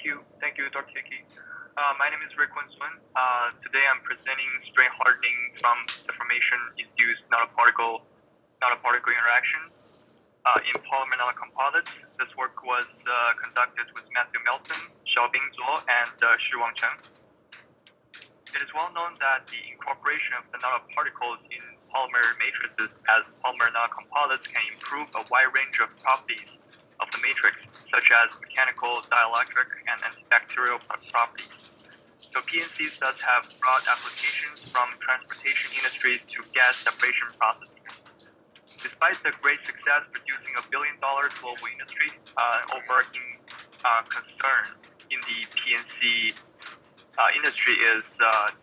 Thank you, Dr. Hickey. My name is Rick Winsman. Today I'm presenting strain hardening from deformation-induced nanoparticle interaction in polymer nanocomposites. This work was conducted with Matthew Melton, Xiaobing Zuo, and Shiwang Chen. It is well known that the incorporation of the nanoparticles in polymer matrices as polymer nanocomposites can improve a wide range of properties of the matrix, such as mechanical, dielectric, and antibacterial properties. So PNCs thus have broad applications from transportation industries to gas separation processing. Despite the great success producing a billion-dollar global industry, overarching concern in the PNC industry is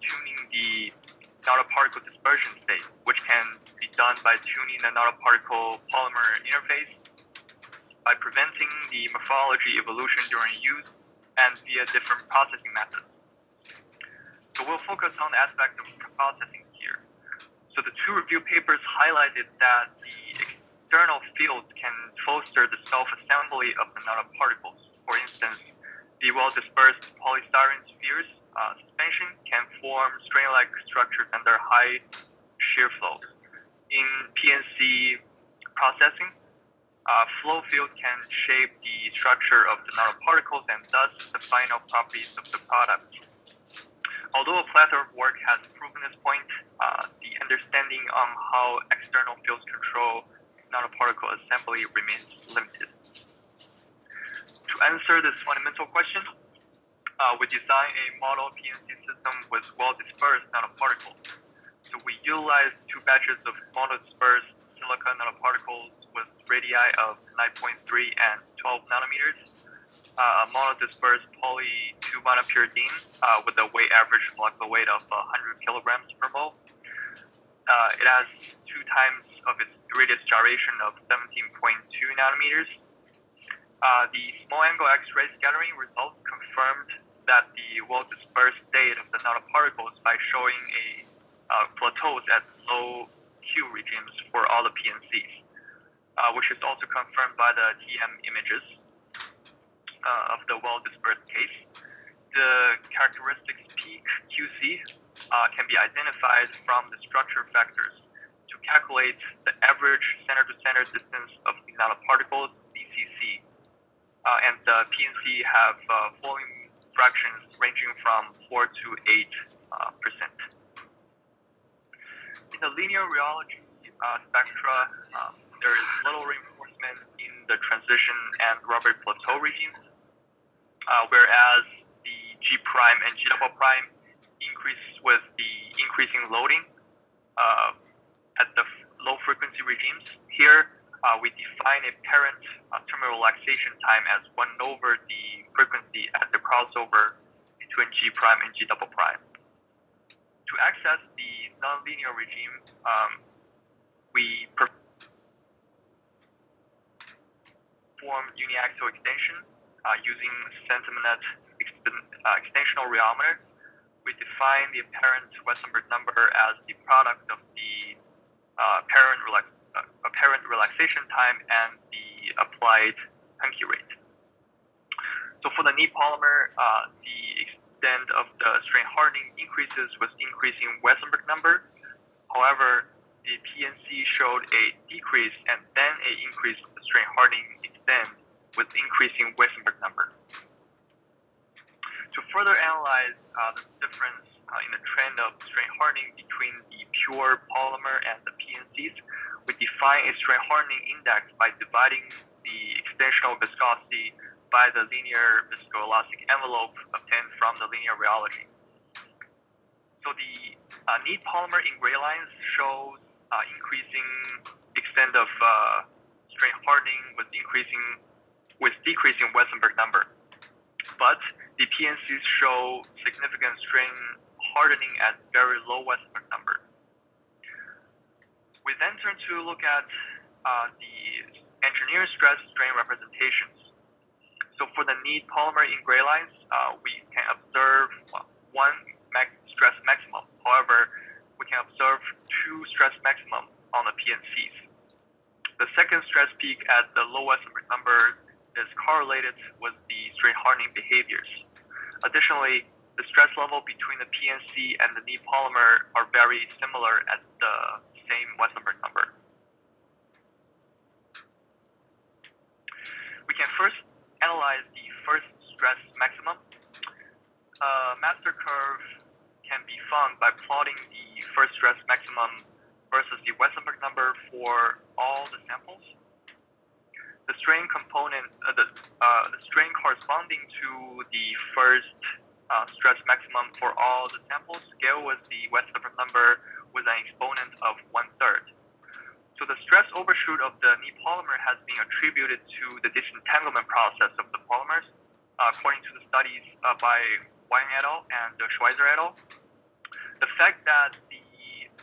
tuning the nanoparticle dispersion state, which can be done by tuning the nanoparticle polymer interface, by preventing the morphology evolution during use, and via different processing methods. So we'll focus on the aspect of processing here. So the two review papers highlighted that the external fields can foster the self-assembly of the nanoparticles. For instance, the well-dispersed polystyrene spheres suspension can form strain-like structures under high shear flows. In PNC processing, flow field can shape the structure of the nanoparticles and thus the final properties of the product. Although a plethora of work has proven this point, the understanding on how external fields control nanoparticle assembly remains limited. To answer this fundamental question, we designed a model PNC system with well-dispersed nanoparticles. So we utilized two batches of mono-dispersed silica nanoparticles with radii of 9.3 and 12 nanometers, mono-dispersed poly 2-monopyridine with a average molecular weight of 100 kilograms per mole. It has 2 times of its radius gyration of 17.2 nanometers. The small angle X-ray scattering results confirmed that the well-dispersed state of the nanoparticles by showing plateaus at low Q regimes for all the PNCs, which is also confirmed by the TM images of the well-dispersed case. The characteristics peak QC can be identified from the structure factors to calculate the average center-to-center distance of the nanoparticles, DCC. And the PNC have volume fractions ranging from 4 to 8%. In the linear rheology spectra, there is little reinforcement in the transition and rubber plateau regimes, whereas the G prime and G double prime increase with the increasing loading at the low frequency regimes. Here, we define a parent terminal relaxation time as 1 over the frequency at the crossover between G prime and G double prime. To access the nonlinear regime, we perform uniaxial extension using centimeter extensional rheometer. We define the apparent Wesenberg number as the product of the apparent relaxation time and the applied Henke rate. So for the knee polymer, the extent of the strain hardening increases with increasing Wesenberg number. However, the PNC showed a decrease and then an increase of the strain hardening extent with increasing Wesenberg number. To further analyze the difference in the trend of strain hardening between the pure polymer and the PNCs, we define a strain hardening index by dividing the extensional viscosity by the linear viscoelastic envelope obtained from the linear rheology. So the knee polymer in gray lines shows increasing extent of strain hardening with decreasing Wesenberg number. But the PNCs show significant strain hardening at very low Wesenberg number. We then turn to look at the engineering stress strain representations. So for the knee polymer in gray lines, we can observe one stress maximum. However, we can observe 2 stress maximum on the PNCs. The second stress peak at the low Wesenberg number is correlated with the strain hardening behaviors. Additionally, the stress level between the PNC and the knee polymer are very similar at the same Weissenberg number. We can first analyze the first stress maximum. Master curve can be found by plotting the first stress maximum versus the Weissenberg number for all the samples. The strain component, the strain corresponding to the first stress maximum for all the samples scale with the Weissenberg number with an exponent of 1/3. So the stress overshoot of the knee polymer has been attributed to the disentanglement process of the polymers, according to the studies by Wang et al. And Schweizer et al. The fact that the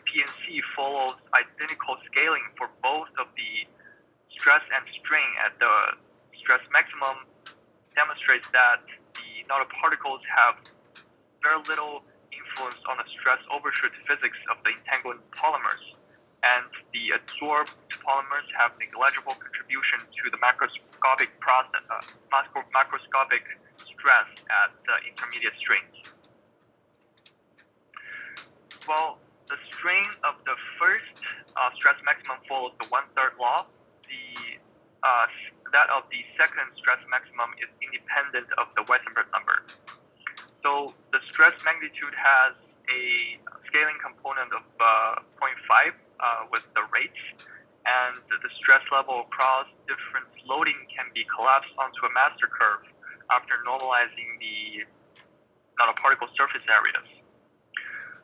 PNC follows identical scaling for both of the stress and strain at the stress maximum demonstrates that the nanoparticles have very little influence on the stress overshoot physics of the entangled polymers, and the adsorbed polymers have negligible contribution to the macroscopic process, macroscopic stress at the intermediate strains. Well, the strain of the first stress maximum follows the 1/3 law. That of the second stress maximum is independent of the Weissenberg number. So the stress magnitude has a scaling component of 0.5 with the rates, and the stress level across different loading can be collapsed onto a master curve after normalizing the nanoparticle surface areas.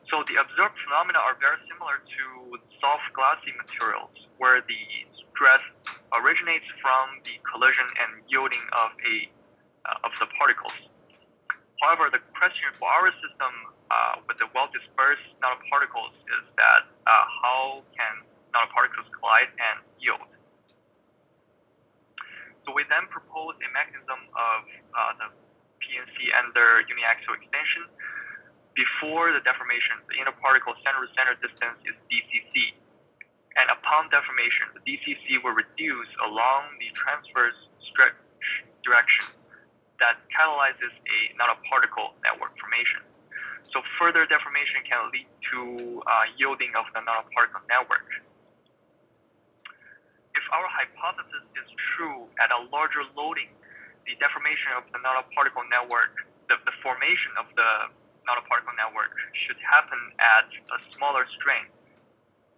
So the observed phenomena are very similar to soft glassy materials, where the stress originates from the collision and yielding of the particles. However, the question for our system with the well-dispersed nanoparticles is that how can nanoparticles collide and yield? So we then propose a mechanism of the PNC under uniaxial extension. Before the deformation, the interparticle center-to-center distance is DCC. And upon deformation, the DCC will reduce along the transverse stretch direction that catalyzes a nanoparticle network formation. So further deformation can lead to yielding of the nanoparticle network. If our hypothesis is true at a larger loading, the deformation of the nanoparticle network, the formation of the nanoparticle network should happen at a smaller strain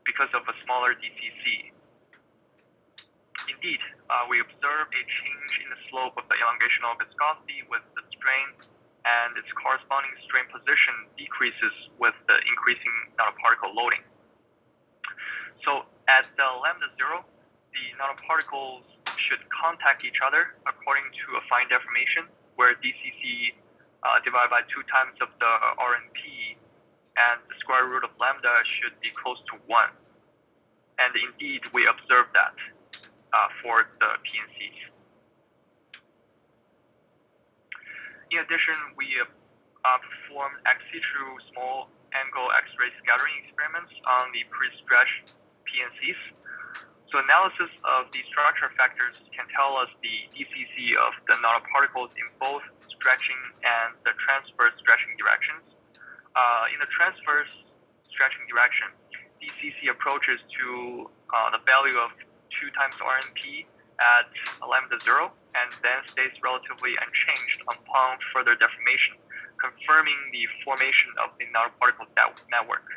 because of a smaller DCC. Indeed, we observe a change in the slope of the elongational viscosity with the strain, and its corresponding strain position decreases with the increasing nanoparticle loading. So at the lambda 0, the nanoparticles should contact each other according to a fine deformation, where DCC divided by 2 times of the RNP, and the square root of lambda should be close to 1. And indeed, we observe that for the PNCs. In addition, we performed ex situ small angle X-ray scattering experiments on the pre-stretched PNCs. So analysis of the structure factors can tell us the DCC of the nanoparticles in both stretching and the transverse stretching directions. In the transverse stretching direction, DCC approaches to the value of 2 times RNP at lambda 0, and then stays relatively unchanged upon further deformation, confirming the formation of the nanoparticle network.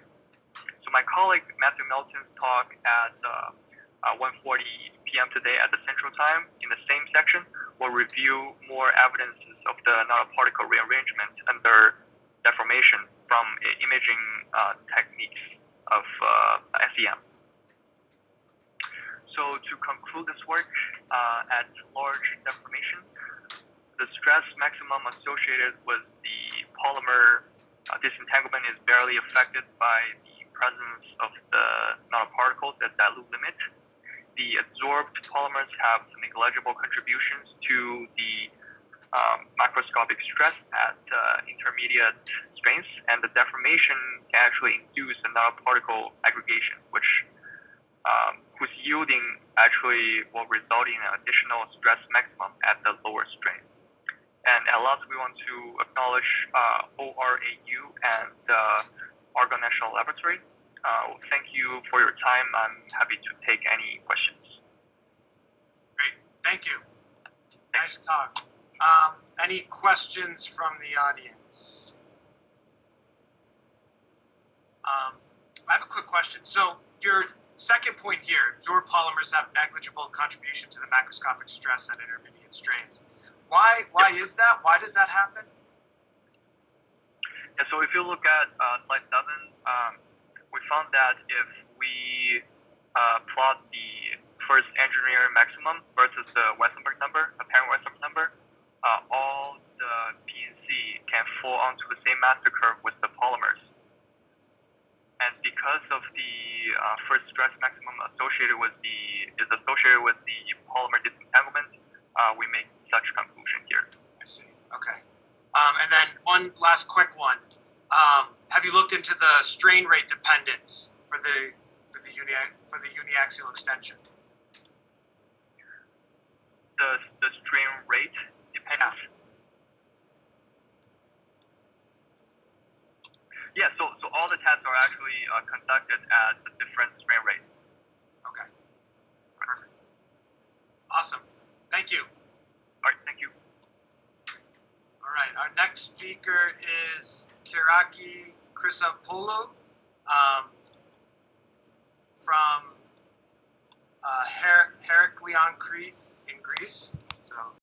So my colleague Matthew Melton's talk at 1:40 p.m. today at the Central Time in the same section will review more evidences of the nanoparticle rearrangement under deformation from imaging techniques of SEM. So to conclude this work, at large deformation, the stress maximum associated with the polymer disentanglement is barely affected by the presence of the nanoparticles at dilute limit. The adsorbed polymers have negligible contributions to the macroscopic stress at intermediate strains, and the deformation can actually induce a nanoparticle aggregation, which whose yielding actually will result in an additional stress maximum at the lower strain. And at last, we want to acknowledge ORAU and Argonne National Laboratory. Thank you for your time. I'm happy to take any questions. Great, thank you. Nice talk. Any questions from the audience? I have a quick question. So your second point here, absorbed polymers have negligible contribution to the macroscopic stress at intermediate strains. Why is that? Why does that happen? Yeah, so if you look at slide 7, we found that if we plot the first engineering maximum versus the Weissenberg number, apparent Weissenberg number, all the P and C can fall onto the same master curve with the polymers. And because of the first stress maximum associated with the polymer disentanglement, we make such conclusion here. I see. Okay. And then one last quick one. Have you looked into the strain rate dependence for the uniaxial extension? The strain rate dependence. Yeah. So all the tests are actually conducted at a different strain rate. Okay. Perfect. Awesome. Thank you. All right. Thank you. All right. Our next speaker is Kiraki Chrysopoulou from Heraklion, Crete in Greece. So